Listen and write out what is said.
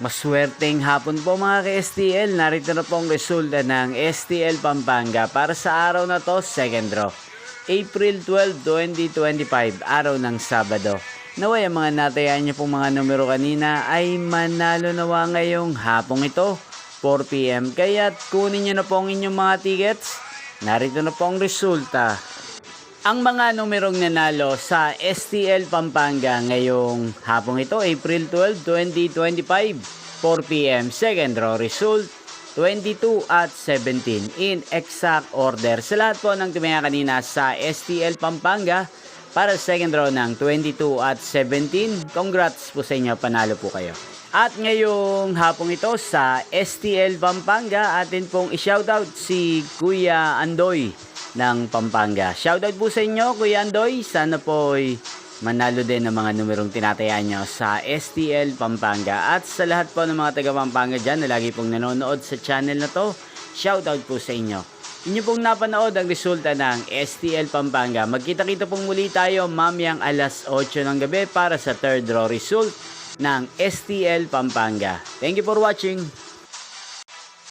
Maswerteng hapon po mga ka-STL. Narito na po ang resulta ng STL Pampanga para sa araw na to, second draw. April 12, 2025, araw ng Sabado. Naway ang mga natayaan niyo pong mga numero kanina ay manalo nawa ngayong hapong ito, 4 PM. Kaya't kunin niyo na po ang inyong mga tickets. Narito na po ang resulta. Ang mga numerong nanalo sa STL Pampanga ngayong hapong ito, April 12, 2025, 4 PM, second draw result, 22 at 17 in exact order. Sa lahat po ng tumaya kanina sa STL Pampanga para sa second draw ng 22 at 17, congrats po sa inyo, panalo po kayo. At ngayong hapong ito sa STL Pampanga, atin pong i-shoutout si Kuya Andoy ng Pampanga. Shoutout po sa inyo, Kuya Andoy. Sana po'y manalo din ng mga numerong tinatayaan nyo sa STL Pampanga. At sa lahat po ng mga taga Pampanga dyan na lagi pong nanonood sa channel na to, shoutout po sa inyo. Inyo pong napanood ang resulta ng STL Pampanga. Magkita-kita pong muli tayo mamayang alas 8 ng gabi para sa third draw result ng STL Pampanga. Thank you for watching.